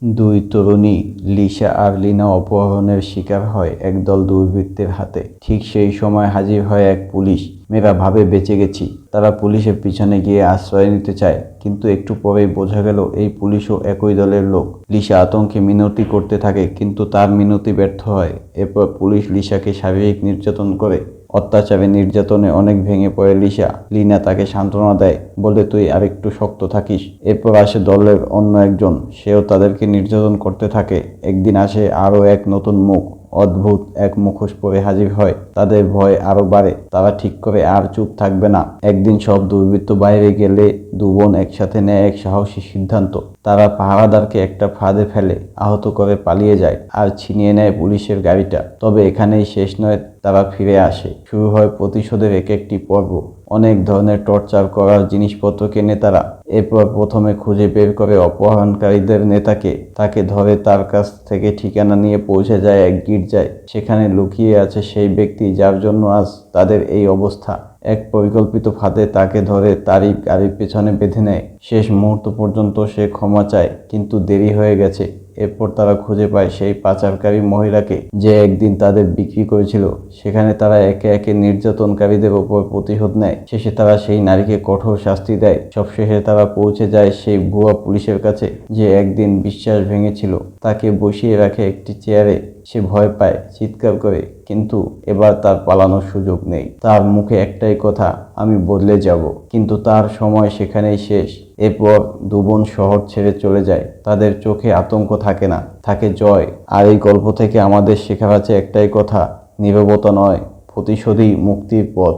দুই তরুণী লিসা আর লিনা অপহরণের শিকার হয় একদল দুর্বৃত্তের হাতে। ঠিক সেই সময় হাজির হয় এক পুলিশ। মেয়েরা ভাবে বেঁচে গেছি। তারা পুলিশের পিছনে গিয়ে আশ্রয় নিতে চায়, কিন্তু একটু পরেই বোঝা গেল এই পুলিশও একই দলের লোক। লিসা আতঙ্কে মিনতি করতে থাকে, কিন্তু তার মিনতি ব্যর্থ হয়। এরপর পুলিশ লিসাকে শারীরিক নির্যাতন করে। অত্যাচারে নির্যাতনে অনেক ভেঙে পড়ে লিসা। লিনা তাকে সান্ত্বনা দেয়, বলে তুই আরেকটু শক্ত থাকিস। এরপর আসে দলের অন্য একজন, সেও তাদেরকে নির্যাতন করতে থাকে। একদিন আসে আরও এক নতুন মুখ, অদ্ভুত এক মুখোশ পরে হাজির হয়। তাদের ভয় আরো বাড়ে। তারা ঠিক করে আর চুপ থাকবে না। একদিন সব দুর্বৃত্ত বাইরে গেলে দু বোন একসাথে নেয় এক সাহসী সিদ্ধান্ত। তারা পাহারাদারকে একটা ফাঁদে ফেলে, আহত করে পালিয়ে যায় আর ছিনিয়ে নেয় পুলিশের গাড়িটা। তবে এখানেই শেষ নয়, তারা ফিরে আসে। শুরু হয় প্রতিশোধের এক একটি পর্ব। অনেক ধরনের টর্চার করার জিনিসপত্র কেনে তারা। এরপর প্রথমে খুঁজে বের করে অপহরণকারীদের নেতাকে। তাকে ধরে তার কাছ থেকে ঠিকানা নিয়ে পৌঁছে যায় এক গির্জায়। সেখানে লুকিয়ে আছে সেই ব্যক্তি যার জন্য আজ তাদের এই অবস্থা। এক পরিকল্পিত ফাঁদে তাকে ধরে তারই গাড়ির পেছনে বেঁধে নেয়। শেষ মুহূর্ত পর্যন্ত সে ক্ষমা চায়, কিন্তু দেরি হয়ে গেছে। এরপর তারা খুঁজে পায় সেই পাচারকারী মহিলাকে, যে একদিন তাদের বিক্রি করেছিল। সেখানে তারা একে একে নির্যাতনকারীদের ওপর প্রতিশোধ নেয়। শেষে তারা সেই নারীকে কঠোর শাস্তি দেয়। সবশেষে তারা পৌঁছে যায় সেই ভুয়া পুলিশের কাছে, যে একদিন বিশ্বাস ভেঙেছিল। তাকে বসিয়ে রাখে একটি চেয়ারে। সে ভয় পায়, চিৎকার করে, কিন্তু এবার তার পালানোর সুযোগ নেই। তার মুখে একটাই কথা, আমি বদলে যাব। কিন্তু তার সময় সেখানেই শেষ। এরপর দু বোন শহর ছেড়ে চলে যায়। তাদের চোখে আতঙ্ক থাকে না, থাকে জয়। আর এই গল্প থেকে আমাদের শেখার আছে একটাই কথা, নীরবতা নয়, প্রতিশোধই মুক্তির পথ।